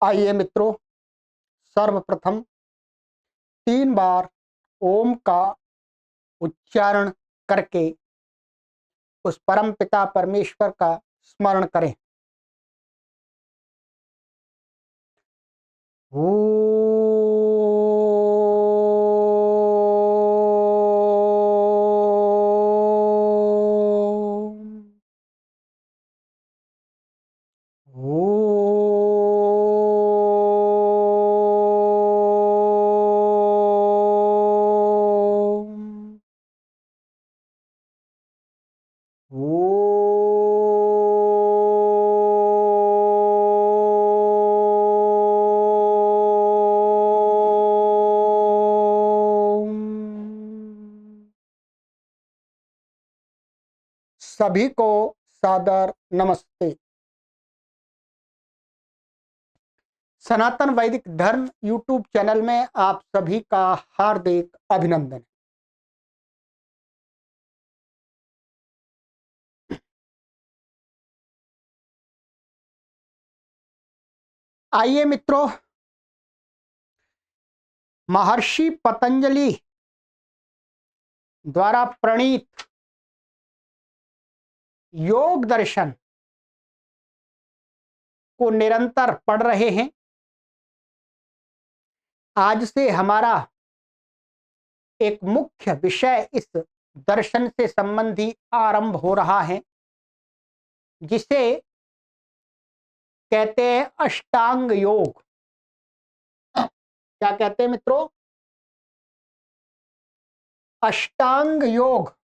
आइए मित्रों, सर्वप्रथम 3 बार ओम का उच्चारण करके उस परम पिता परमेश्वर का स्मरण करें। सभी को सादर नमस्ते। सनातन वैदिक धर्म यूट्यूब चैनल में आप सभी का हार्दिक अभिनंदन। आइए मित्रों, महर्षि पतंजलि द्वारा प्रणीत योग दर्शन को निरंतर पढ़ रहे हैं। आज से हमारा एक मुख्य विषय इस दर्शन से संबंधी आरंभ हो रहा है, जिसे कहते हैं अष्टांग योग। क्या कहते हैं मित्रों? अष्टांग योग।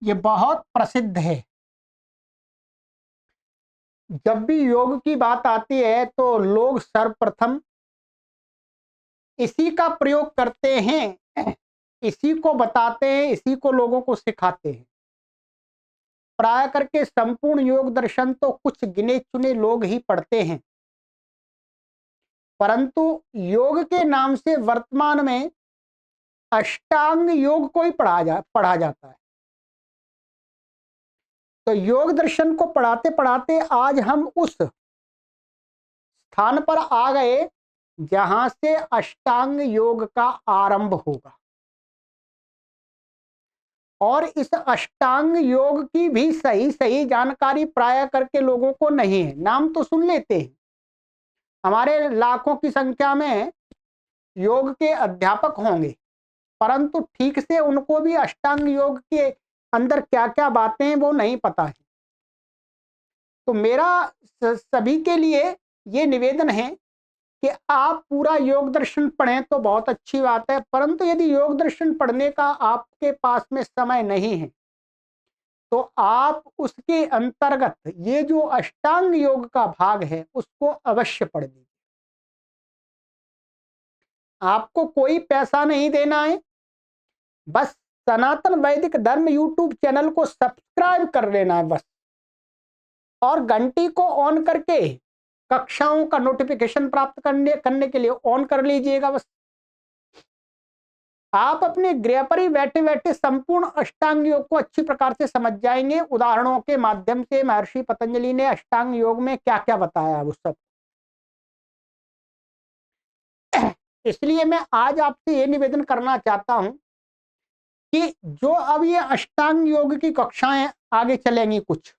ये बहुत प्रसिद्ध है। जब भी योग की बात आती है तो लोग सर्वप्रथम इसी का प्रयोग करते हैं, इसी को बताते हैं, इसी को लोगों को सिखाते हैं। प्राय करके संपूर्ण योग दर्शन तो कुछ गिने चुने लोग ही पढ़ते हैं, परंतु योग के नाम से वर्तमान में अष्टांग योग को ही पढ़ा जाता है। तो योग दर्शन को पढ़ाते पढ़ाते आज हम उस स्थान पर आ गए जहां से अष्टांग योग का आरंभ होगा। और इस अष्टांग योग की भी सही सही जानकारी प्राय करके लोगों को नहीं है। नाम तो सुन लेते हैं, हमारे लाखों की संख्या में योग के अध्यापक होंगे, परंतु ठीक से उनको भी अष्टांग योग के अंदर क्या क्या बातें हैं वो नहीं पता है। तो मेरा सभी के लिए ये निवेदन है कि आप पूरा योग दर्शन पढ़ें तो बहुत अच्छी बात है, परंतु यदि योग दर्शन पढ़ने का आपके पास में समय नहीं है तो आप उसके अंतर्गत ये जो अष्टांग योग का भाग है उसको अवश्य पढ़ लीजिए। आपको कोई पैसा नहीं देना है, बस सनातन वैदिक धर्म यूट्यूब चैनल को सब्सक्राइब कर लेना है बस, और घंटी को ऑन करके कक्षाओं का नोटिफिकेशन प्राप्त करने के लिए ऑन कर लीजिएगा। बस आप अपने गृह पर ही बैठे बैठे संपूर्ण अष्टांग योग को अच्छी प्रकार से समझ जाएंगे। उदाहरणों के माध्यम से महर्षि पतंजलि ने अष्टांग योग में क्या क्या बताया वो सब। इसलिए मैं आज आपसे ये निवेदन करना चाहता हूं कि जो अब ये अष्टांग योग की कक्षाएं आगे चलेंगी, कुछ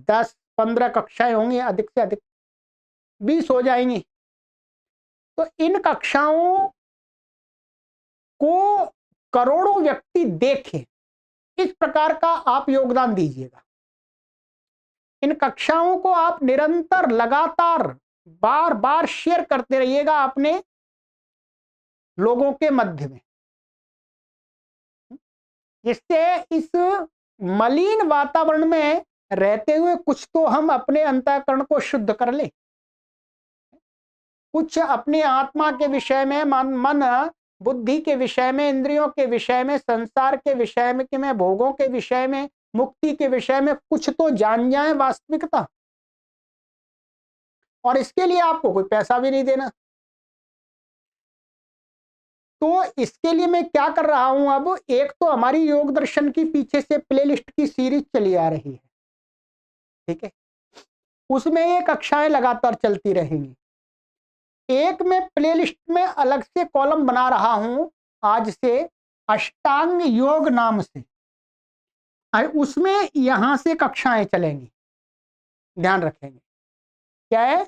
10-15 कक्षाएं होंगी, अधिक से अधिक 20 हो जाएंगी। तो इन कक्षाओं को करोड़ों व्यक्ति देखें, इस प्रकार का आप योगदान दीजिएगा। इन कक्षाओं को आप निरंतर लगातार बार बार शेयर करते रहिएगा अपने लोगों के मध्य में, जिससे इस मलिन वातावरण में रहते हुए कुछ तो हम अपने अंतःकरण को शुद्ध कर ले, कुछ अपने आत्मा के विषय में मन बुद्धि के विषय में, इंद्रियों के विषय में, संसार के विषय में, कि मैं भोगों के विषय में, मुक्ति के विषय में कुछ तो जान जाए वास्तविकता। और इसके लिए आपको कोई पैसा भी नहीं देना। तो इसके लिए मैं क्या कर रहा हूं, अब एक तो हमारी योग दर्शन की पीछे से प्लेलिस्ट की सीरीज चली आ रही है, ठीक है, उसमें ये कक्षाएं लगातार चलती रहेंगी। एक मैं प्लेलिस्ट में अलग से कॉलम बना रहा हूं आज से, अष्टांग योग नाम से, और उसमें यहां से कक्षाएं चलेंगी, ध्यान रखेंगे क्या है,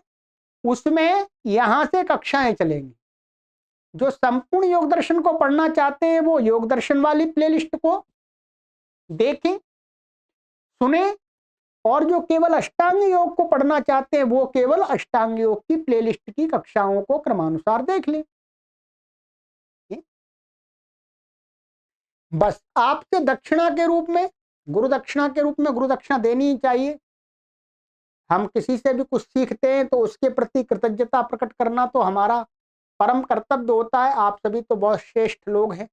उसमें यहां से कक्षाएं चलेंगी। जो संपूर्ण योग दर्शन को पढ़ना चाहते हैं वो योग दर्शन वाली प्लेलिस्ट को देखें, सुने, और जो केवल अष्टांग योग को पढ़ना चाहते हैं वो केवल अष्टांग योग की प्लेलिस्ट की कक्षाओं को क्रमानुसार देख लें। बस आपसे दक्षिणा के रूप में, गुरु दक्षिणा के रूप में, गुरु दक्षिणा देनी ही चाहिए। हम किसी से भी कुछ सीखते हैं तो उसके प्रति कृतज्ञता प्रकट करना तो हमारा परम कर्तव्य होता है। आप सभी तो बहुत श्रेष्ठ लोग हैं,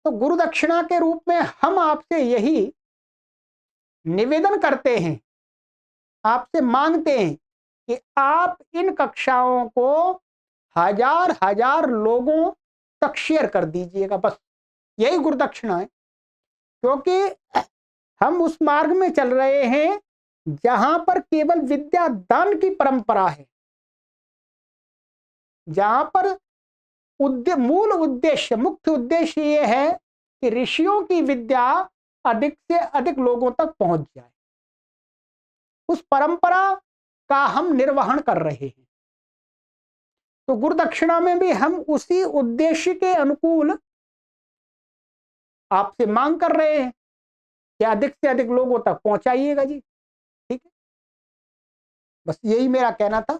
तो गुरु दक्षिणा के रूप में हम आपसे यही निवेदन करते हैं, आपसे मांगते हैं कि आप इन कक्षाओं को हजार हजार लोगों तक शेयर कर दीजिएगा। बस यही गुरु दक्षिणा है, क्योंकि हम उस मार्ग में चल रहे हैं जहां पर केवल विद्या दान की परंपरा है, जहां पर मूल उद्देश्य, मुख्य उद्देश्य ये है कि ऋषियों की विद्या अधिक से अधिक लोगों तक पहुंच जाए। उस परंपरा का हम निर्वहन कर रहे हैं। तो गुरु दक्षिणा में भी हम उसी उद्देश्य के अनुकूल आपसे मांग कर रहे हैं कि अधिक से अधिक लोगों तक पहुंचाइएगा जी, ठीक है। बस यही मेरा कहना था।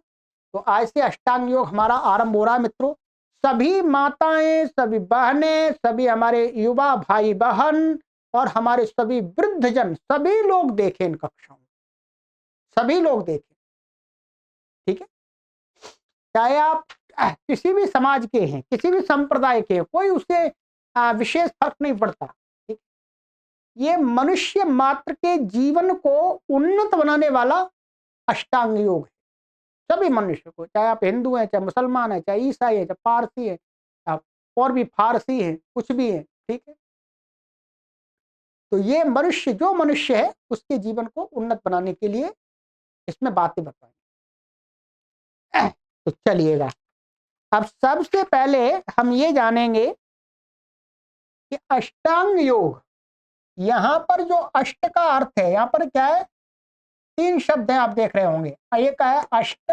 तो आज से अष्टांग योग हमारा आरंभ हो रहा है मित्रों। सभी माताएं, सभी बहनें, सभी हमारे युवा भाई बहन और हमारे सभी वृद्धजन, सभी लोग देखें इन कक्षाओं, सभी लोग देखें, ठीक है। चाहे आप किसी भी समाज के हैं, किसी भी संप्रदाय के हैं, कोई उससे विशेष फर्क नहीं पड़ता, ठीक। ये मनुष्य मात्र के जीवन को उन्नत बनाने वाला अष्टांग योग है। सभी मनुष्य को, चाहे आप हिंदू हैं, चाहे मुसलमान है, चाहे ईसाई है, चाहे पारसी है, आप और भी फारसी है, कुछ भी है, ठीक है। तो ये मनुष्य, जो मनुष्य है उसके जीवन को उन्नत बनाने के लिए इसमें बातें बताएं। तो चलिएगा, अब सबसे पहले हम ये जानेंगे कि अष्टांग योग, यहां पर जो अष्ट का अर्थ है, यहां पर क्या है, तीन शब्द हैं, आप देख रहे होंगे। एक है अष्ट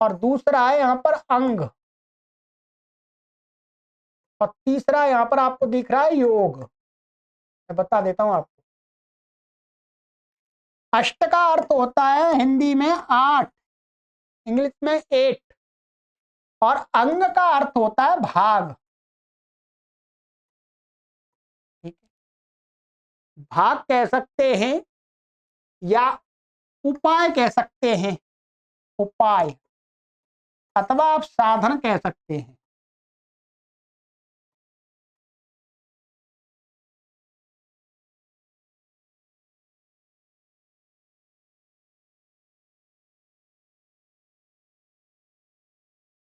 और दूसरा है यहां पर अंग और तीसरा यहां पर आपको दिख रहा है योग। मैं बता देता हूं आपको। अष्ट का अर्थ होता है हिंदी में 8, इंग्लिश में 8, और अंग का अर्थ होता है भाग, ठीक है। भाग कह सकते हैं या उपाय कह सकते हैं, उपाय, अथवा आप साधन कह सकते हैं।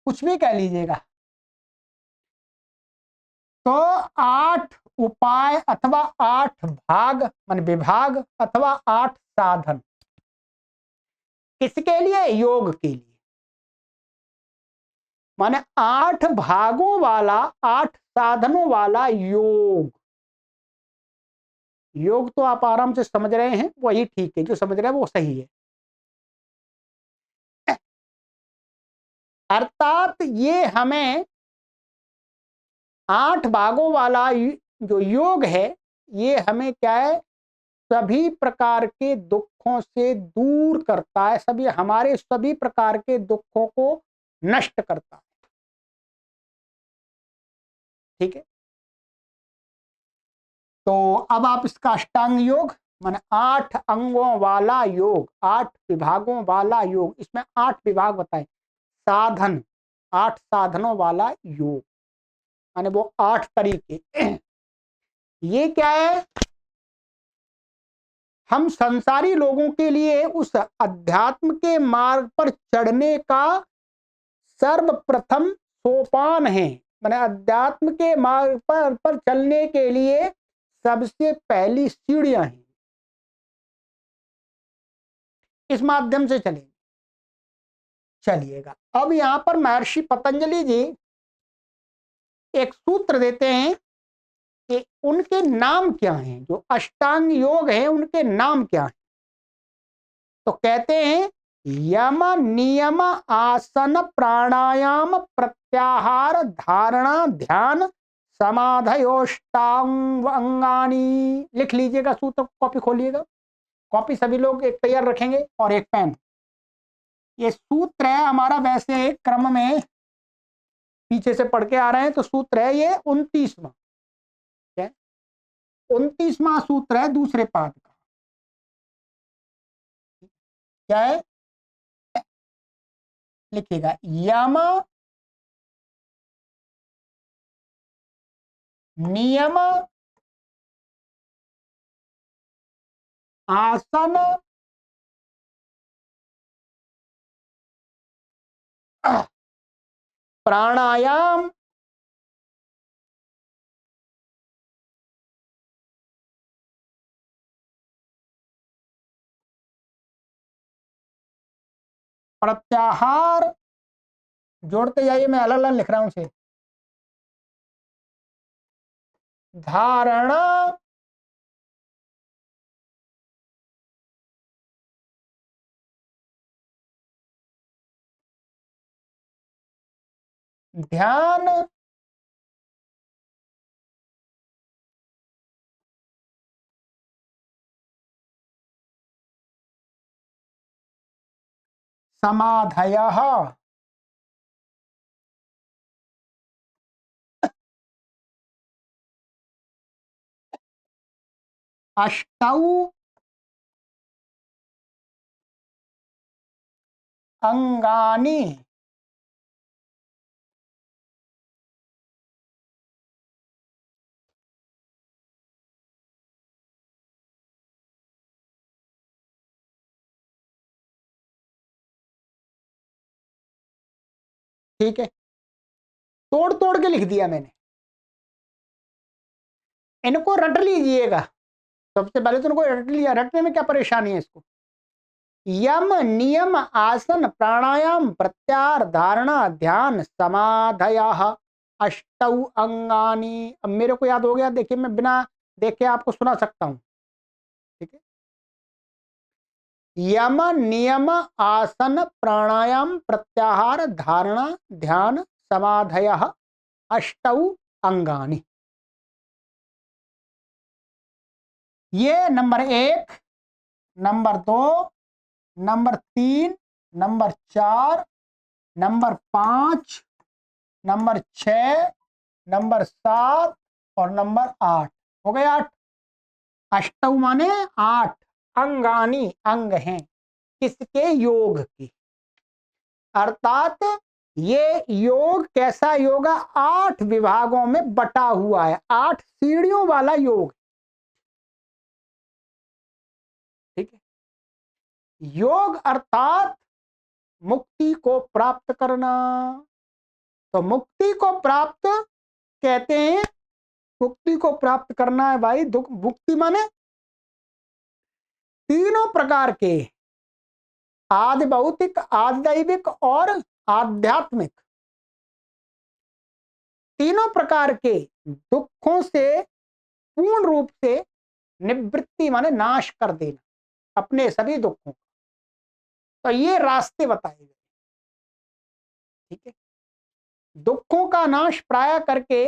कुछ भी कह लीजिएगा। तो 8 उपाय अथवा 8 भाग मान विभाग अथवा 8 साधन, किसके लिए, योग के लिए। माने 8 भागों वाला, 8 साधनों वाला योग। योग तो आप आराम से समझ रहे हैं, वही ठीक है, जो समझ रहे हैं वो सही है। अर्थात ये हमें 8 भागों वाला जो योग है, ये हमें क्या है, सभी प्रकार के दुखों से दूर करता है, सभी हमारे सभी प्रकार के दुखों को नष्ट करता है, ठीक है। तो अब आप इसका अष्टांग योग माने 8 अंगों वाला योग, 8 विभागों वाला योग, इसमें 8 विभाग बताए, साधन, 8 साधनों वाला योग। माने वो 8 तरीके। ये क्या है? हम संसारी लोगों के लिए उस अध्यात्म के मार्ग पर चढ़ने का सर्वप्रथम सोपान है। माने अध्यात्म के मार्ग पर चलने के लिए सबसे पहली सीढ़ियां हैं। इस माध्यम से चलेंगे। चलिएगा, अब यहां पर महर्षि पतंजलि जी एक सूत्र देते हैं कि उनके नाम क्या हैं, जो अष्टांग योग है उनके नाम क्या हैं। तो कहते हैं यम नियम आसन प्राणायाम प्रत्याहार धारणा ध्यान समाधयोष्टांग अंगानी। लिख लीजिएगा सूत्र, कॉपी खोलिएगा, कॉपी सभी लोग एक तैयार रखेंगे और एक पेन। ये सूत्र है हमारा, वैसे क्रम में पीछे से पढ़ के आ रहे हैं तो सूत्र है ये 29वां, 29वां सूत्र है दूसरे पाद का। क्या है? लिखिएगा यम नियम आसन प्राणायाम प्रत्याहार, जोड़ते जाइए, मैं अलग अलग लिख रहा हूं उसे, धारणा ध्यान समाधयः। अष्टौ अंगानि। ठीक है, तोड़ तोड़ के लिख दिया मैंने, इनको रट लीजिएगा। सबसे पहले तो इनको रट लिया, रटने में क्या परेशानी है इसको। यम नियम आसन प्राणायाम प्रत्याहार धारणा ध्यान समाधयः अष्टौ अंगानि। अब मेरे को याद हो गया, देखिए मैं बिना देखे आपको सुना सकता हूं। ठीक है, यम नियम आसन प्राणायाम प्रत्याहार धारणा ध्यान समाधयः अष्टौ अंगानि। ये number 1, number 2, number 3, number 4, number 5, number 6, number 7 और नंबर 8। हो गए 8। अष्टौ माने 8, अंगानी अंग हैं किसके? योग की। अर्थात ये योग कैसा योग है? 8 विभागों में बटा हुआ है, 8 सीढ़ियों वाला योग। ठीक है, योग अर्थात मुक्ति को प्राप्त करना। तो मुक्ति को प्राप्त कहते हैं, मुक्ति को प्राप्त करना है भाई। दुख मुक्ति माने तीनों प्रकार के, आदि भौतिक, आदि दैविक और आध्यात्मिक, तीनों प्रकार के दुखों से पूर्ण रूप से निवृत्ति माने नाश कर देना अपने सभी दुखों का। तो ये रास्ते बताए गए। ठीक है, दुखों का नाश प्राय करके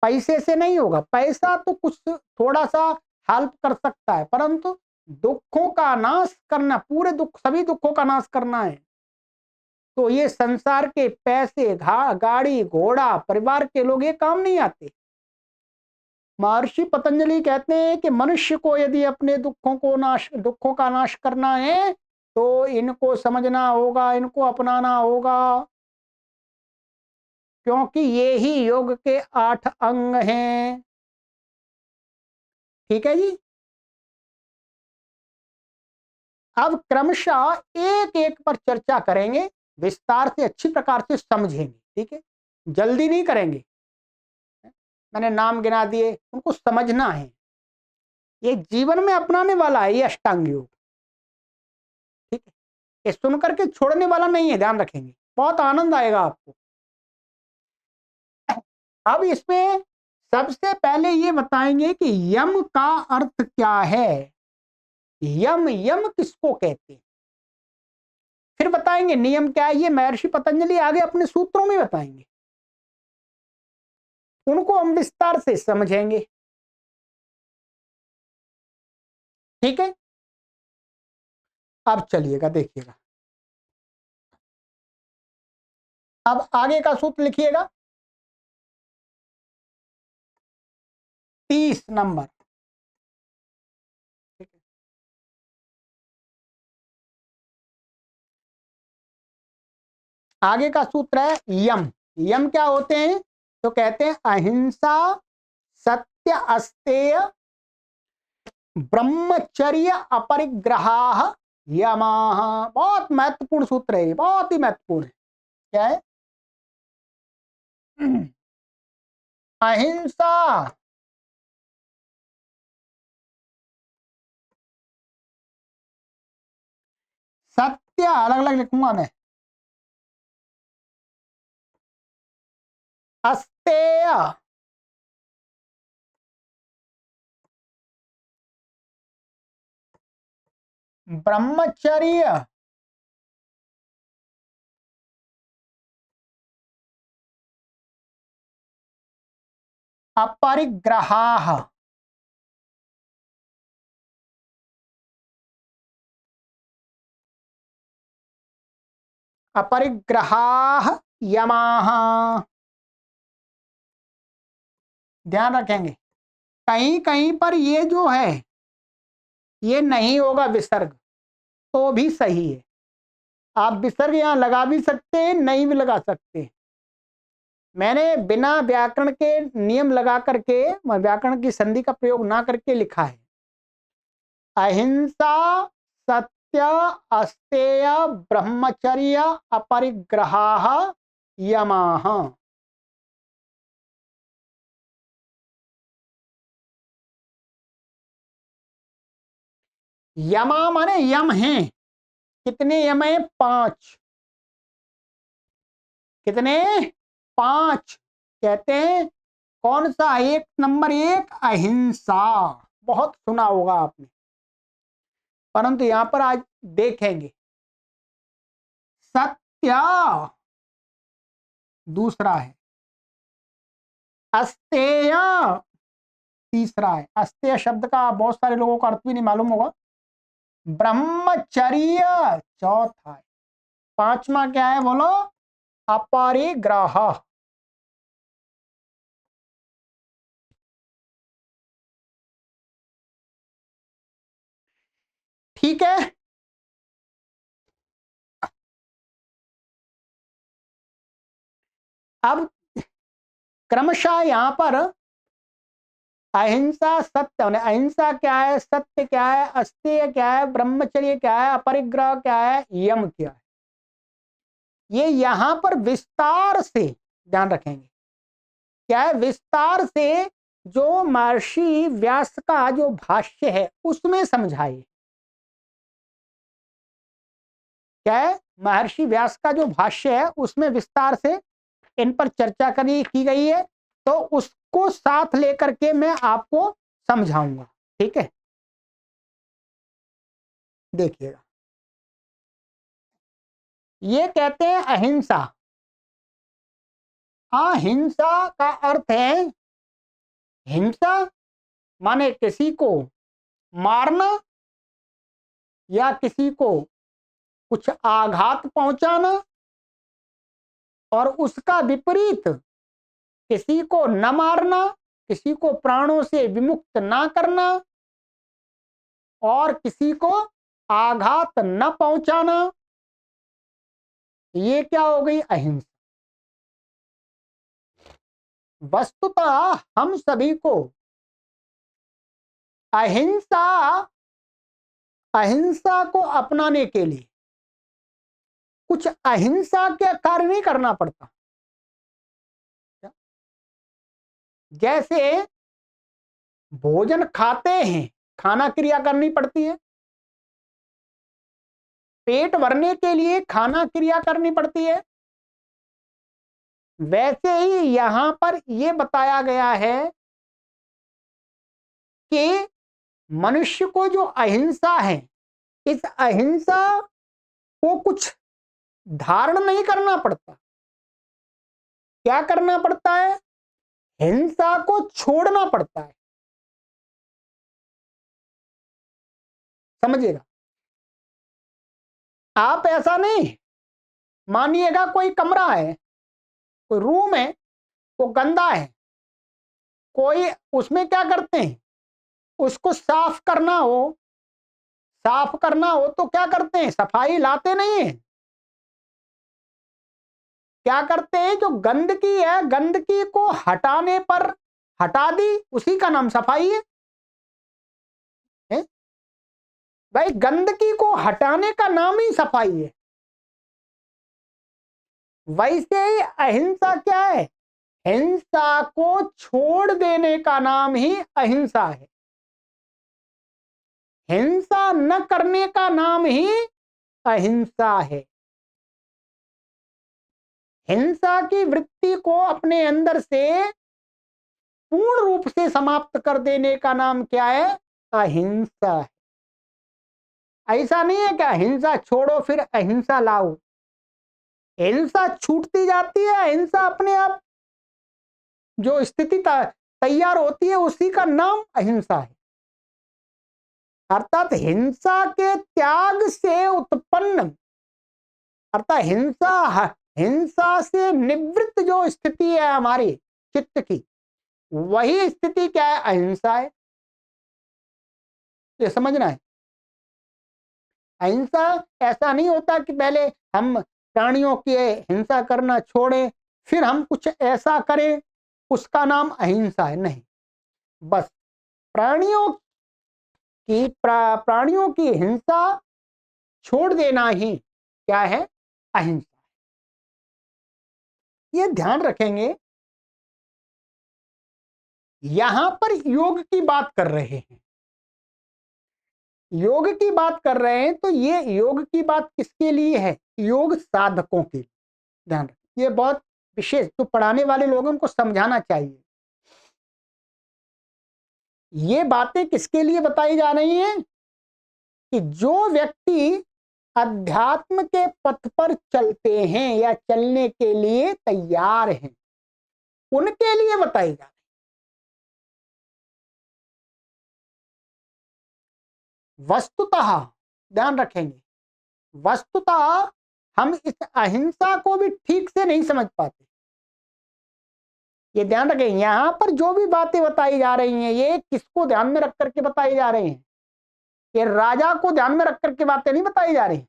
पैसे से नहीं होगा। पैसा तो कुछ थोड़ा सा हेल्प कर सकता है, परंतु दुखों का नाश करना, पूरे दुख, सभी दुखों का नाश करना है तो ये संसार के पैसे, गाड़ी घोड़ा, परिवार के लोग ये काम नहीं आते। महर्षि पतंजलि कहते हैं कि मनुष्य को यदि अपने दुखों का नाश करना है तो इनको समझना होगा, इनको अपनाना होगा। क्योंकि ये ही योग के 8 अंग हैं। ठीक है जी। अब क्रमशः एक एक पर चर्चा करेंगे, विस्तार से अच्छी प्रकार से समझेंगे। ठीक है, जल्दी नहीं करेंगे। मैंने नाम गिना दिए, उनको समझना है। ये जीवन में अपनाने वाला है ये अष्टांग योग। ठीक है, ये सुन करके छोड़ने वाला नहीं है, ध्यान रखेंगे, बहुत आनंद आएगा आपको। अब इसमें सबसे पहले ये बताएंगे कि यम का अर्थ क्या है। यम, यम किसको कहते हैं, फिर बताएंगे नियम क्या है। ये महर्षि पतंजलि आगे अपने सूत्रों में बताएंगे, उनको हम विस्तार से समझेंगे। ठीक है, अब चलिएगा देखिएगा। अब आगे का सूत्र लिखिएगा, 30 नंबर। ठीक है, आगे का सूत्र है यम। यम क्या होते हैं, तो कहते हैं अहिंसा, सत्य, अस्तेय, ब्रह्मचर्य, अपरिग्रहाः, यमाः। बहुत महत्वपूर्ण सूत्र है, बहुत ही महत्वपूर्ण है। क्या है, अहिंसा, सत्य अलग अलग लिखूंगा मैं, अस्तेय, ब्रह्मचर्य, अपरिग्रहाः। अपरिग्रहाः यमाः। ध्यान रखेंगे, कहीं कहीं पर ये जो है ये नहीं होगा विसर्ग, तो भी सही है। आप विसर्ग यहां लगा भी सकते हैं, नहीं भी लगा सकते। मैंने बिना व्याकरण के नियम लगा करके, व्याकरण की संधि का प्रयोग ना करके लिखा है, अहिंसा, सत्य, अस्तेय, ब्रह्मचर्य, अपरिग्रहाः, यमाः। यमा माने यम हैं। कितने यम है, 5। कितने, 5। कहते हैं कौन सा, एक नंबर 1 अहिंसा, बहुत सुना होगा आपने, परंतु यहां पर आज देखेंगे। सत्य दूसरा है, अस्तेय तीसरा है। अस्तेय शब्द का बहुत सारे लोगों को अर्थ भी नहीं मालूम होगा। ब्रह्मचर्य चौथा है। पांचवा क्या है बोलो, अपरिग्रह। ठीक है, अब क्रमशः यहां पर अहिंसा, सत्य, अहिंसा क्या है, सत्य क्या है, अस्तेय क्या है, ब्रह्मचर्य क्या है, अपरिग्रह क्या है, यम क्या है, ये यहां पर विस्तार से ध्यान रखेंगे। क्या है, विस्तार से जो महर्षि व्यास का जो भाष्य है उसमें समझाइए। क्या है, महर्षि व्यास का जो भाष्य है उसमें विस्तार से इन पर चर्चा की गई है, तो उसको साथ लेकर के मैं आपको समझाऊंगा। ठीक है, देखिएगा, ये कहते हैं अहिंसा। अहिंसा का अर्थ है, हिंसा माने किसी को मारना या किसी को कुछ आघात पहुंचाना, और उसका विपरीत किसी को न मारना, किसी को प्राणों से विमुक्त ना करना, और किसी को आघात न पहुंचाना, ये क्या हो गई, अहिंसा। वस्तुतः हम सभी को अहिंसा अहिंसा को अपनाने के लिए कुछ अहिंसा के कार्य नहीं करना पड़ता। जैसे भोजन खाते हैं, खाना क्रिया करनी पड़ती है, पेट भरने के लिए खाना क्रिया करनी पड़ती है, वैसे ही यहां पर यह बताया गया है कि मनुष्य को जो अहिंसा है, इस अहिंसा को कुछ धारण नहीं करना पड़ता। क्या करना पड़ता है? हिंसा को छोड़ना पड़ता है। समझिएगा, आप ऐसा नहीं मानिएगा कोई कमरा है, कोई रूम है, वो गंदा है, कोई उसमें क्या करते हैं, उसको साफ करना हो तो क्या करते हैं, सफाई लाते नहीं है। क्या करते हैं, जो गंदगी है गंदगी को हटाने पर हटा दी, उसी का नाम सफाई है। भाई गंदगी को हटाने का नाम ही सफाई है। वैसे ही अहिंसा क्या है? हिंसा को छोड़ देने का नाम ही अहिंसा है। हिंसा न करने का नाम ही अहिंसा है। हिंसा की वृत्ति को अपने अंदर से पूर्ण रूप से समाप्त कर देने का नाम क्या है? अहिंसा है। ऐसा नहीं है क्या हिंसा छोड़ो फिर अहिंसा लाओ। हिंसा छूटती जाती है, अहिंसा अपने आप जो स्थिति तैयार होती है उसी का नाम अहिंसा है। अर्थात हिंसा के त्याग से उत्पन्न, अर्थात हिंसा से निवृत्त जो स्थिति है हमारी चित्त की, वही स्थिति क्या है? अहिंसा है। ये समझना है। अहिंसा ऐसा नहीं होता कि पहले हम प्राणियों की हिंसा करना छोड़ें फिर हम कुछ ऐसा करें, उसका नाम अहिंसा है। नहीं, बस प्राणियों की हिंसा छोड़ देना ही क्या है? अहिंसा। ये ध्यान रखेंगे, यहां पर योग की बात कर रहे हैं। योग की बात कर रहे हैं तो ये योग की बात किसके लिए है? योग साधकों के लिए। ध्यान रखें, ये बहुत विशेष, तो पढ़ाने वाले लोगों को समझाना चाहिए। ये बातें किसके लिए बताई जा रही हैं? कि जो व्यक्ति अध्यात्म के पथ पर चलते हैं या चलने के लिए तैयार हैं, उनके लिए बताई जा रही। वस्तुतः ध्यान रखेंगे, वस्तुतः हम इस अहिंसा को भी ठीक से नहीं समझ पाते। ये ध्यान रखें, यहां पर जो भी बातें बताई जा रही हैं ये किसको ध्यान में रख करके बताई जा रही हैं? ये राजा को ध्यान में रख करके बातें नहीं बताई जा रही।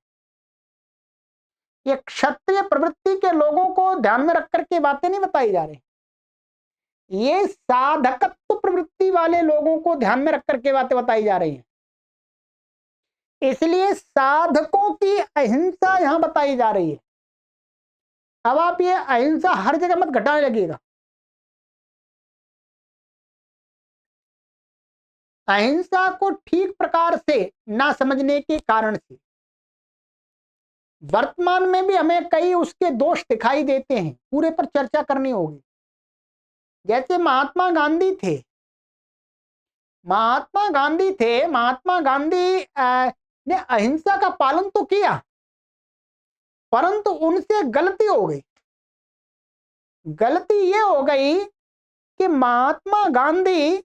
ये क्षत्रिय प्रवृत्ति के लोगों को ध्यान में रख करके बातें नहीं बताई जा रही। ये साधकत्व प्रवृत्ति वाले लोगों को ध्यान में रख करके बातें बताई जा रही हैं। इसलिए साधकों की अहिंसा यहां बताई जा रही है। अब आप ये अहिंसा हर जगह मत घटाने लगेगा। अहिंसा को ठीक प्रकार से ना समझने के कारण से वर्तमान में भी हमें कई उसके दोष दिखाई देते हैं, पूरे पर चर्चा करनी होगी। जैसे महात्मा गांधी थे, महात्मा गांधी ने अहिंसा का पालन तो किया, परंतु उनसे गलती हो गई। गलती यह हो गई कि महात्मा गांधी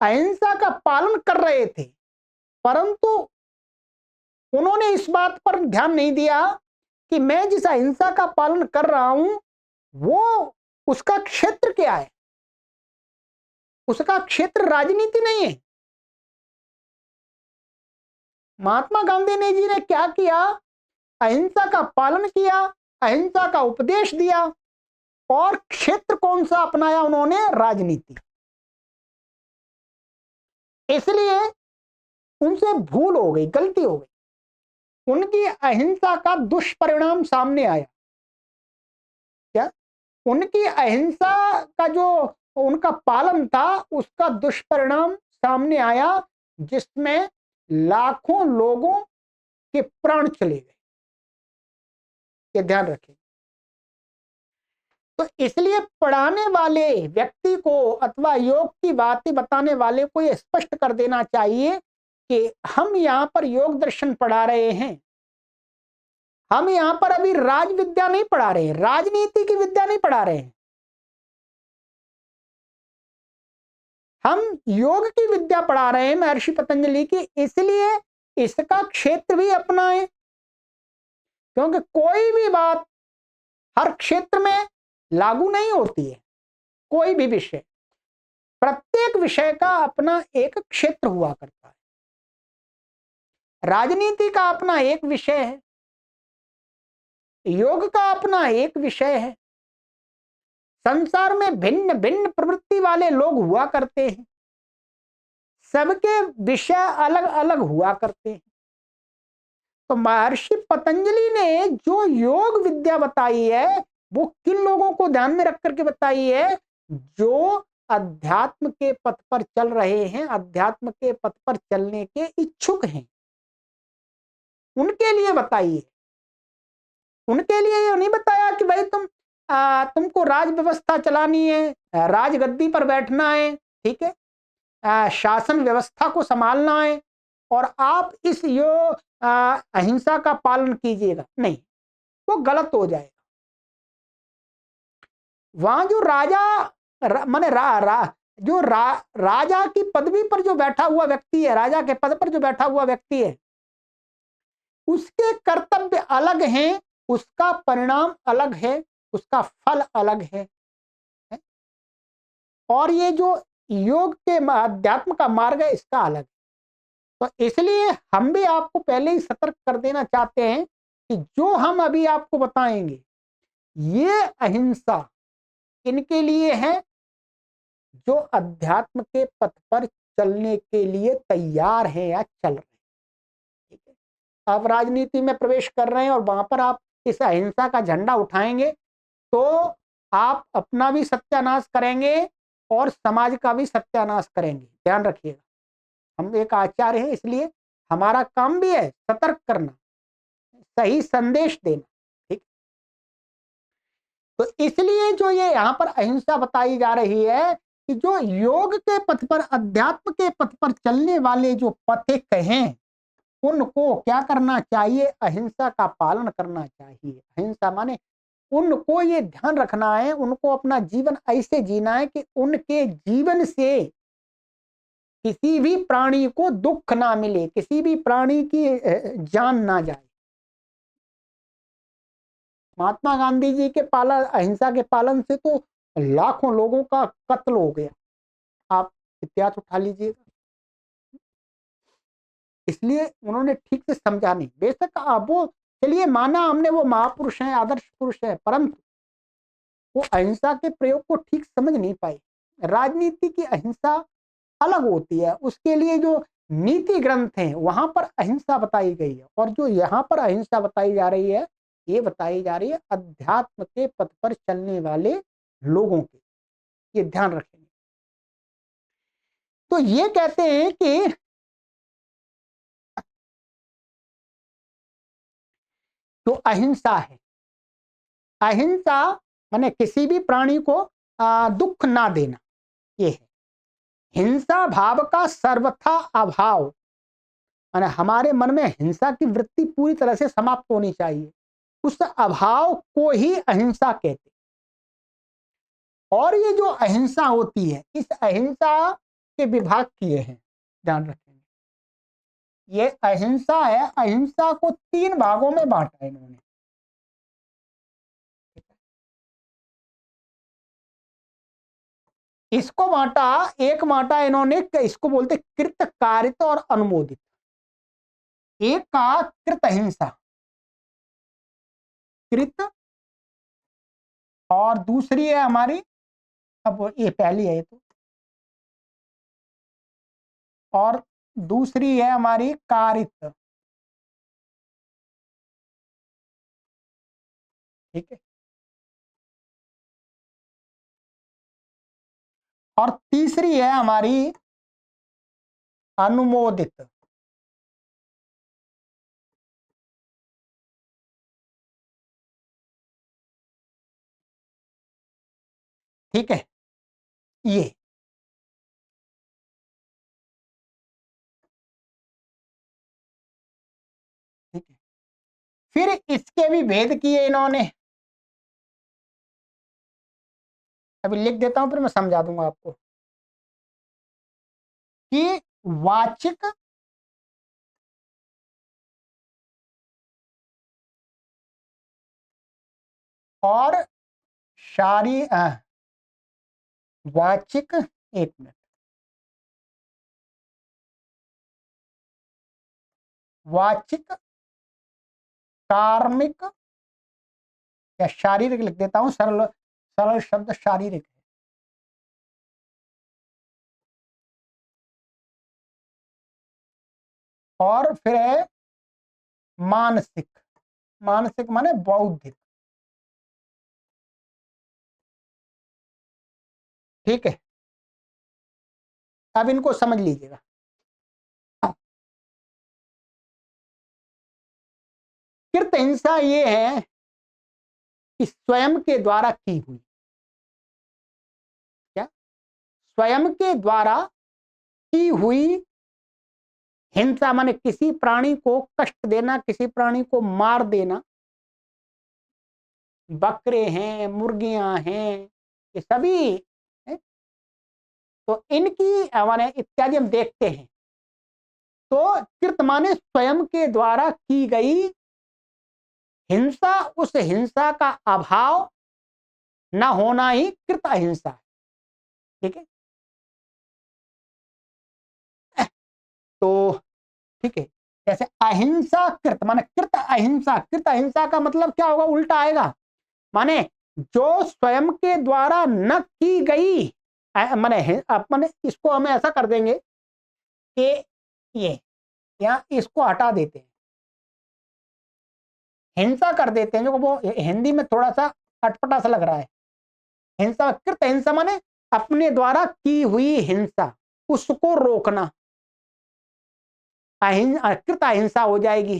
अहिंसा का पालन कर रहे थे, परंतु उन्होंने इस बात पर ध्यान नहीं दिया कि मैं जिस अहिंसा का पालन कर रहा हूं वो उसका क्षेत्र क्या है। उसका क्षेत्र राजनीति नहीं है। महात्मा गांधी ने जी ने क्या किया? अहिंसा का पालन किया, अहिंसा का उपदेश दिया, और क्षेत्र कौन सा अपनाया उन्होंने? राजनीति। इसलिए उनसे भूल हो गई, गलती हो गई, उनकी अहिंसा का दुष्परिणाम सामने आया। क्या? उनकी अहिंसा का जो उनका पालन था उसका दुष्परिणाम सामने आया, जिसमें लाखों लोगों के प्राण चले गए। ये ध्यान रखें। तो इसलिए पढ़ाने वाले व्यक्ति को अथवा योग की बातें बताने वाले को यह स्पष्ट कर देना चाहिए कि हम यहां पर योग दर्शन पढ़ा रहे हैं, हम यहां पर अभी राज विद्या नहीं पढ़ा रहे हैं, राजनीति की विद्या नहीं पढ़ा रहे हैं, हम योग की विद्या पढ़ा रहे हैं महर्षि पतंजलि की। इसलिए इसका क्षेत्र भी अपनाएं, क्योंकि कोई भी बात हर क्षेत्र में लागू नहीं होती है। कोई भी विषय, प्रत्येक विषय का अपना एक क्षेत्र हुआ करता है। राजनीति का अपना एक विषय है, योग का अपना एक विषय है। संसार में भिन्न भिन्न प्रवृत्ति वाले लोग हुआ करते हैं, सबके विषय अलग अलग हुआ करते हैं। तो महर्षि पतंजलि ने जो योग विद्या बताई है वो किन लोगों को ध्यान में रख करके बताई है? जो अध्यात्म के पथ पर चल रहे हैं, अध्यात्म के पथ पर चलने के इच्छुक हैं, उनके लिए बताई है। उनके लिए ये नहीं बताया कि भाई तुमको राज व्यवस्था चलानी है, राजगद्दी पर बैठना है, ठीक है, शासन व्यवस्था को संभालना है और आप इस अहिंसा का पालन कीजिएगा। नहीं, वो गलत हो जाएगा। वहां जो माने राजा की पदवी पर जो बैठा हुआ व्यक्ति है, राजा के पद पर जो बैठा हुआ व्यक्ति है, उसके कर्तव्य अलग हैं, उसका परिणाम अलग है, उसका फल अलग है। और ये जो योग के अध्यात्म का मार्ग है, इसका अलग है। तो इसलिए हम भी आपको पहले ही सतर्क कर देना चाहते हैं कि जो हम अभी आपको बताएंगे ये अहिंसा इनके लिए है जो अध्यात्म के पथ पर चलने के लिए तैयार हैं या चल रहे हैं। ठीक है, आप राजनीति में प्रवेश कर रहे हैं और वहां पर आप इस अहिंसा का झंडा उठाएंगे तो आप अपना भी सत्यानाश करेंगे और समाज का भी सत्यानाश करेंगे। ध्यान रखिएगा, हम एक आचार्य हैं, इसलिए हमारा काम भी है सतर्क करना, सही संदेश देना। ठीक, तो इसलिए जो ये यहाँ पर अहिंसा बताई जा रही है कि जो योग के पथ पर, अध्यात्म के पथ पर चलने वाले जो पथिक हैं उनको क्या करना चाहिए? अहिंसा का पालन करना चाहिए। अहिंसा माने उनको ये ध्यान रखना है, उनको अपना जीवन ऐसे जीना है कि उनके जीवन से किसी भी प्राणी को दुख ना मिले, किसी भी प्राणी की जान ना जाए। महात्मा गांधी जी के अहिंसा के पालन से तो लाखों लोगों का कत्ल हो गया, आप इतिहास उठा लीजिएगा। इसलिए उन्होंने ठीक से समझा नहीं। बेशक अब वो, चलिए माना हमने, वो महापुरुष हैं, आदर्श पुरुष है, परंतु वो अहिंसा के प्रयोग को ठीक समझ नहीं पाए। राजनीति की अहिंसा अलग होती है, उसके लिए जो नीति ग्रंथ हैं वहां पर अहिंसा बताई गई है, और जो यहाँ पर अहिंसा बताई जा रही है, ये बताई जा रही है अध्यात्म के पथ पर चलने वाले लोगों के। ये ध्यान रखेंगे। तो ये कहते हैं कि जो अहिंसा है, अहिंसा माने किसी भी प्राणी को दुख ना देना, ये है। हिंसा भाव का सर्वथा अभाव, माने हमारे मन में हिंसा की वृत्ति पूरी तरह से समाप्त होनी चाहिए, उस अभाव को ही अहिंसा कहते। और ये जो अहिंसा होती है, इस अहिंसा के विभाग किए हैं, ध्यान रखेंगे। ये अहिंसा है, अहिंसा को 3 भागों में बांटा है इन्होंने। इसको बांटा, एक बांटा इन्होंने, इसको बोलते कृत, कारित और अनुमोदित। एक का कृत अहिंसा, कृत और दूसरी है हमारी, अब ये पहली है ये तो, और दूसरी है हमारी कारित। ठीक है, और तीसरी है हमारी अनुमोदित। ठीक है, ये ठीक है। फिर इसके भी भेद किए इन्होंने, अभी लिख देता हूं फिर मैं समझा दूंगा आपको कि वाचिक और वाचिक, एक मिनट, वाचिक, कार्मिक या शारीरिक लिख देता हूं, सरल सरल शब्द शारीरिक है। और फिर है मानसिक, मानसिक माने बौद्धिक। ठीक है, अब इनको समझ लीजिएगा। कृत हिंसा ये है कि स्वयं के द्वारा की हुई, क्या, स्वयं के द्वारा की हुई हिंसा माने किसी प्राणी को कष्ट देना, किसी प्राणी को मार देना। बकरे हैं, मुर्गियां हैं, ये सभी है? तो इनकी माने इत्यादि हम देखते हैं। तो कृत माने स्वयं के द्वारा की गई हिंसा, उस हिंसा का अभाव न होना ही कृत अहिंसा है। ठीक है, तो ठीक है, जैसे अहिंसा कृत माने कृत अहिंसा, कृत अहिंसा का मतलब क्या होगा, उल्टा आएगा, माने जो स्वयं के द्वारा न की गई, माने इसको हम ऐसा कर देंगे कि ये या इसको हटा देते हैं, हिंसा कर देते हैं, जो वो हिंदी में थोड़ा सा अटपटा सा लग रहा है। हिंसा, कृत हिंसा माने अपने द्वारा की हुई हिंसा, उसको रोकना, कृत अहिंसा हो जाएगी।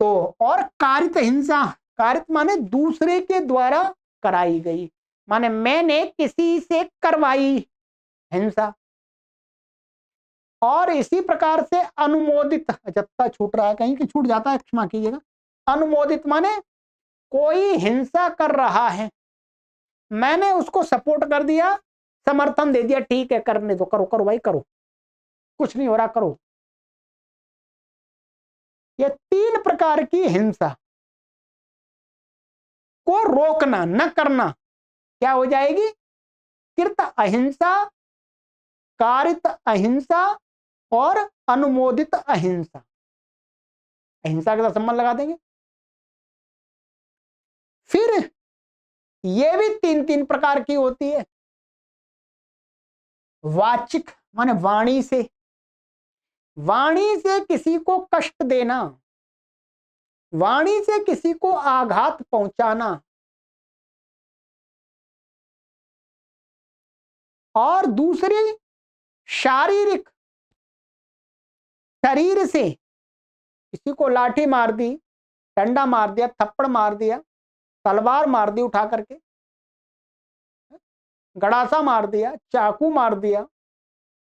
तो और कारित हिंसा, कारित माने दूसरे के द्वारा कराई गई, माने मैंने किसी से करवाई हिंसा। और इसी प्रकार से अनुमोदित, जत्ता छूट रहा है, कहीं कि छूट जाता है, क्षमा कीजिएगा। अनुमोदित माने कोई हिंसा कर रहा है, मैंने उसको सपोर्ट कर दिया, समर्थन दे दिया, ठीक है करने दो, करो करो भाई करो, कुछ नहीं हो रहा करो। ये तीन प्रकार की हिंसा को रोकना, न करना, क्या हो जाएगी, कृत अहिंसा, कारित अहिंसा और अनुमोदित अहिंसा। अहिंसा के साथ संबंध लगा देंगे। फिर ये भी तीन तीन प्रकार की होती है। वाचिक माने वाणी से, वाणी से किसी को कष्ट देना, वाणी से किसी को आघात पहुंचाना। और दूसरी शारीरिक, शरीर से किसी को लाठी मार दी, डंडा मार दिया, थप्पड़ मार दिया, तलवार मार दी उठा करके, गड़ासा मार दिया, चाकू मार दिया,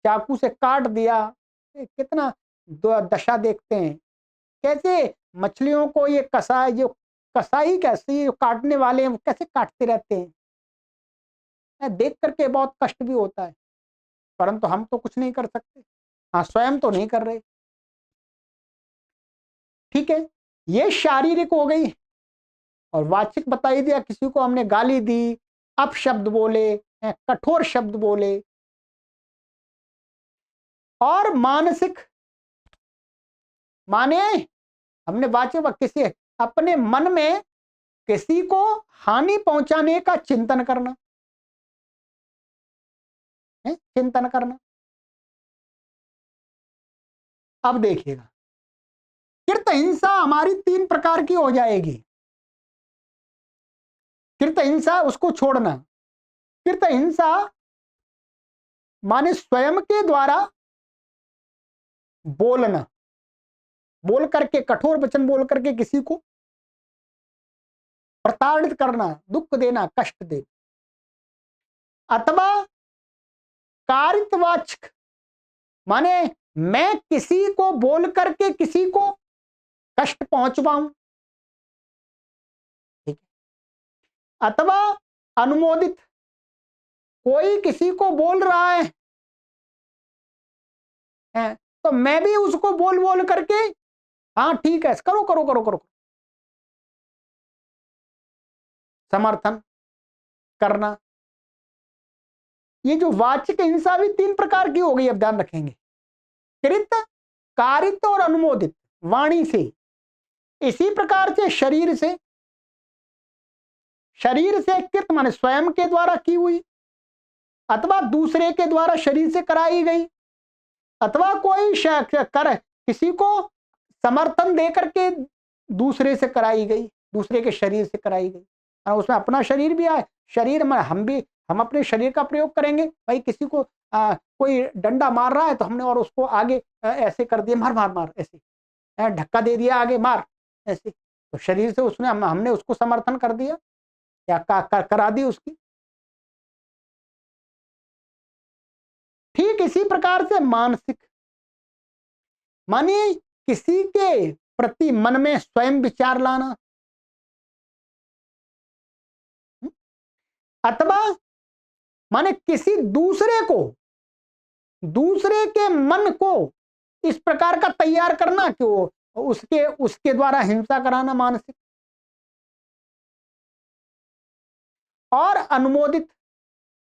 चाकू से काट दिया। कितना दशा देखते हैं, कैसे मछलियों को ये कसाई, जो कसाई कैसे काटने वाले हैं, वो कैसे काटते रहते हैं, देख करके बहुत कष्ट भी होता है, परंतु हम तो कुछ नहीं कर सकते। हाँ, स्वयं तो नहीं कर रहे। ठीक है, ये शारीरिक हो गई। और वाचिक बता ही दिया, किसी को हमने गाली दी, अपशब्द बोले, कठोर शब्द बोले। और मानसिक माने हमने वाचिक किसी अपने मन में किसी को हानि पहुंचाने का चिंतन करना है, चिंतन करना। अब देखिएगा, कृत हिंसा हमारी 3 प्रकार की हो जाएगी। कृत हिंसा उसको छोड़ना। कृत हिंसा माने स्वयं के द्वारा बोलना, बोल करके, कठोर वचन बोल करके किसी को प्रताड़ित करना, दुख देना, कष्ट देना। अथवा कारितवाचक माने मैं किसी को बोल करके किसी को कष्ट पहुंचवाऊं, ठीक है। अथवा अनुमोदित, कोई किसी को बोल रहा है तो मैं भी उसको बोल बोल करके हाँ ठीक है करो करो करो करो समर्थन करना। ये जो वाचिक हिंसा भी 3 प्रकार की हो गई, अब ध्यान रखेंगे। कृत, कारित और अनुमोदित वाणी से। इसी प्रकार से शरीर से। शरीर से कृत माने स्वयं के द्वारा की हुई, अथवा दूसरे के द्वारा शरीर से कराई गई, अथवा कोई कर किसी को समर्थन देकर के दूसरे से कराई गई, दूसरे के शरीर से कराई गई। उसमें अपना शरीर भी आए। शरीर में हम अपने शरीर का प्रयोग करेंगे। भाई किसी को कोई डंडा मार रहा है तो हमने और उसको आगे ऐसे कर दिया, मार मार मार, ऐसे धक्का दे दिया आगे मार, ऐसे तो शरीर से उसने हमने उसको समर्थन कर दिया या करा दी उसकी। ठीक इसी प्रकार से मानसिक माने किसी के प्रति मन में स्वयं विचार लाना, अथवा माने किसी दूसरे के मन को इस प्रकार का तैयार करना कि वो उसके द्वारा हिंसा कराना, मानसिक। और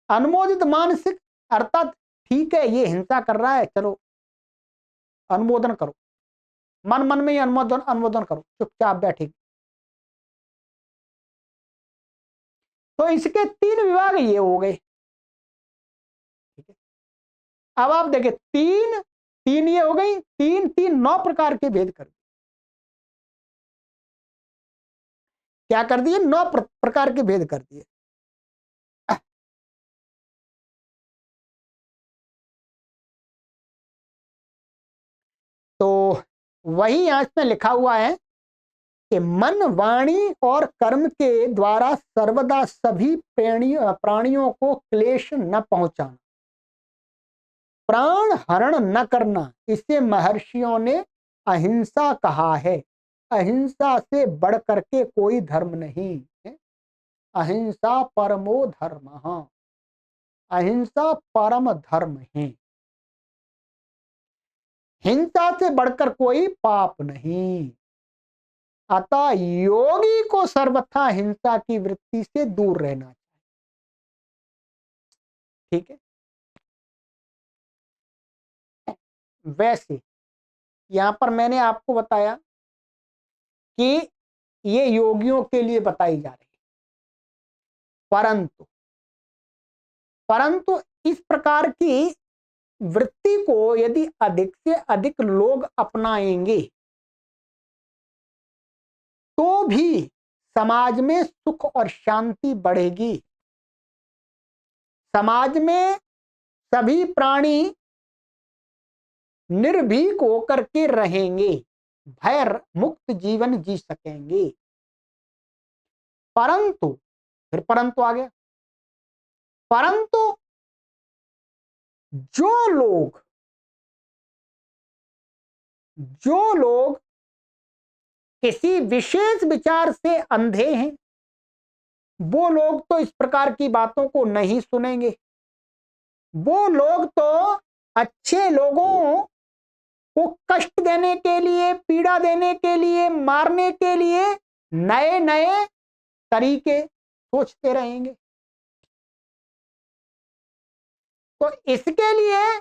अनुमोदित मानसिक, अर्थात ठीक है ये हिंसा कर रहा है, चलो अनुमोदन करो, मन मन में ही अनुमोदन करो, चुपचाप बैठे। तो इसके 3 विभाग ये हो गए। ठीक है, अब आप देखिए 3 ये हो गई, 3 9 प्रकार के भेद कर दिए। क्या कर दिए? 9 प्रकार के भेद कर दिए। तो वही यहां इसमें लिखा हुआ है कि मन, वाणी और कर्म के द्वारा सर्वदा सभी प्राणियों को क्लेश न पहुंचाना, प्राण हरण न करना, इसे महर्षियों ने अहिंसा कहा है। अहिंसा से बढ़ करके कोई धर्म नहीं है। अहिंसा परमो धर्म, अहिंसा परम धर्म है। हिंसा से बढ़कर कोई पाप नहीं। अतः योगी को सर्वथा हिंसा की वृत्ति से दूर रहना चाहिए। ठीक है, वैसे यहां पर मैंने आपको बताया कि ये योगियों के लिए बताई जा रही है, परंतु इस प्रकार की वृत्ति को यदि अधिक से अधिक लोग अपनाएंगे तो भी समाज में सुख और शांति बढ़ेगी। समाज में सभी प्राणी निर्भीक होकर के रहेंगे, भय मुक्त जीवन जी सकेंगे। परंतु फिर परंतु आ गया, परंतु जो लोग किसी विशेष विचार से अंधे हैं, वो लोग तो इस प्रकार की बातों को नहीं सुनेंगे। वो लोग तो अच्छे लोगों को कष्ट देने के लिए, पीड़ा देने के लिए, मारने के लिए नए नए तरीके सोचते रहेंगे। तो इसके लिए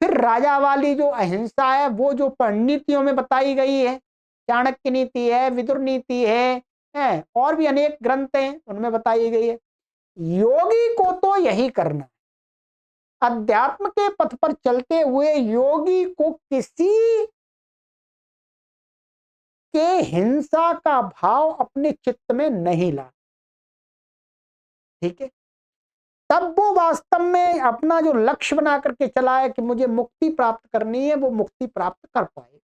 फिर राजा वाली जो अहिंसा है, वो जो नीतियों में बताई गई है, चाणक्य नीति है, विदुर नीति है, है, और भी अनेक ग्रंथ हैं उनमें बताई गई है। योगी को तो यही करना है। अध्यात्म के पथ पर चलते हुए योगी को किसी के हिंसा का भाव अपने चित्त में नहीं ला, ठीक है। तब वो वास्तव में अपना जो लक्ष्य बना करके चला है कि मुझे मुक्ति प्राप्त करनी है, वो मुक्ति प्राप्त कर पाए।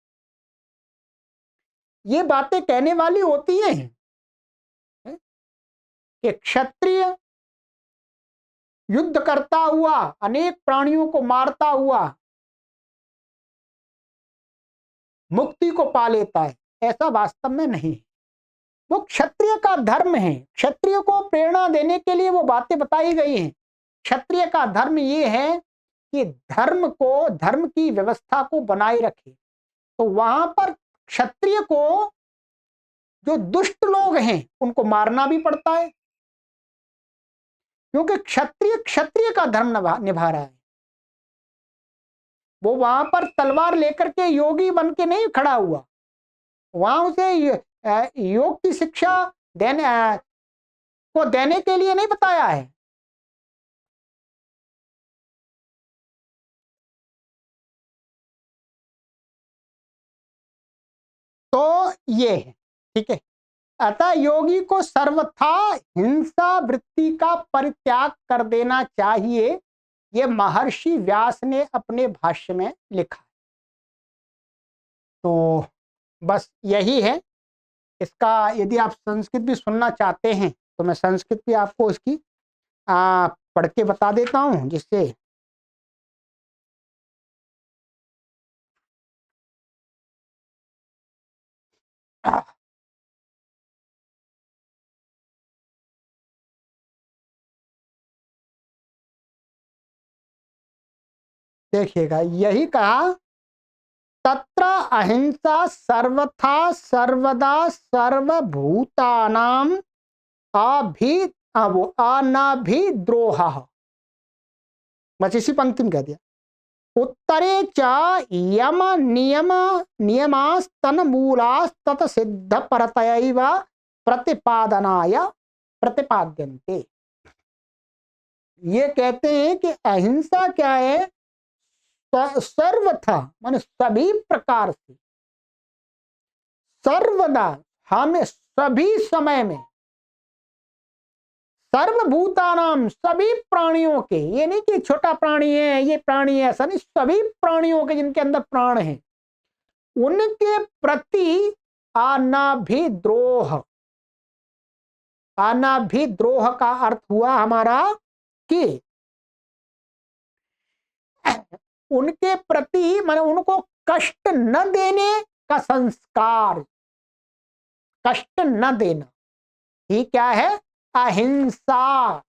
ये बातें कहने वाली होती हैं कि क्षत्रिय युद्ध करता हुआ, अनेक प्राणियों को मारता हुआ मुक्ति को पा लेता है, ऐसा वास्तव में नहीं। वो क्षत्रिय का धर्म है। क्षत्रिय को प्रेरणा देने के लिए वो बातें बताई गई हैं। क्षत्रिय का धर्म ये है कि धर्म की व्यवस्था को बनाए रखे। तो वहां पर क्षत्रिय को जो दुष्ट लोग हैं उनको मारना भी पड़ता है, क्योंकि क्षत्रिय का धर्म निभा रहा है। वो वहां पर तलवार लेकर के योगी बन के नहीं खड़ा हुआ, वहां उसे योग की शिक्षा देने के लिए नहीं बताया है। तो ये है, ठीक है। अतः योगी को सर्वथा हिंसा वृत्ति का परित्याग कर देना चाहिए, ये महर्षि व्यास ने अपने भाष्य में लिखा। तो बस यही है। इसका यदि आप संस्कृत भी सुनना चाहते हैं तो मैं संस्कृत भी आपको इसकी पढ़ के बता देता हूं, जिससे देखिएगा। यही कहा, तत्र अहिंसा सर्वथा सर्वदा सर्वभूतानां अनाभिद्रोह। बस इसी पंक्ति में कह दिया। उत्तरे च यम नियम नियमास्तन मूलास्तत सिद्ध परतयैव प्रतिपादनाय प्रतिपाद्यन्ते। ये कहते हैं कि अहिंसा क्या है? सर्वथा माने सभी प्रकार से, सर्वदा हमें सभी समय में, सर्वभूतानाम सभी प्राणियों के, ये नहीं कि छोटा प्राणी है ये प्राणी है, ऐसा नहीं, सभी प्राणियों के जिनके अंदर प्राण है उनके प्रति अनाभिद्रोह। अनाभिद्रोह का अर्थ हुआ हमारा कि उनके प्रति माने उनको कष्ट न देने का संस्कार, कष्ट न देना ही क्या है? अहिंसा।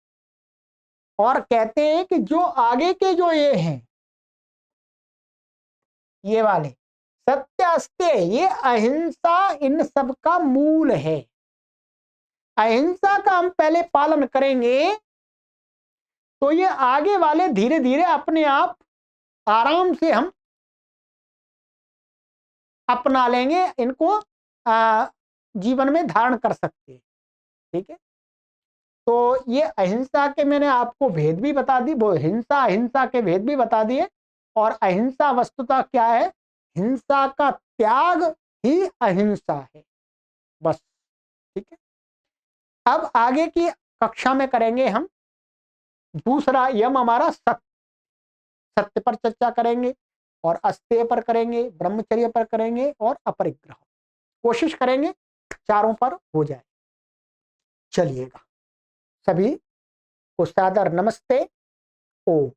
और कहते हैं कि जो आगे के जो ये हैं, ये वाले सत्य अस्त्य, ये अहिंसा इन सब का मूल है। अहिंसा का हम पहले पालन करेंगे तो ये आगे वाले धीरे धीरे अपने आप आराम से हम अपना लेंगे, इनको जीवन में धारण कर सकते हैं, ठीक है। तो ये अहिंसा के मैंने आपको भेद भी बता दी, वो हिंसा अहिंसा के भेद भी बता दिए। और अहिंसा वस्तुतः क्या है? हिंसा का त्याग ही अहिंसा है, बस, ठीक है। अब आगे की कक्षा में करेंगे हम दूसरा यम, हमारा सत्य, सत्य पर चर्चा करेंगे, और अस्तेय पर करेंगे, ब्रह्मचर्य पर करेंगे, और अपरिग्रह। कोशिश करेंगे चारों पर हो जाए। चलिएगा, सभी को सादर नमस्ते। ओम।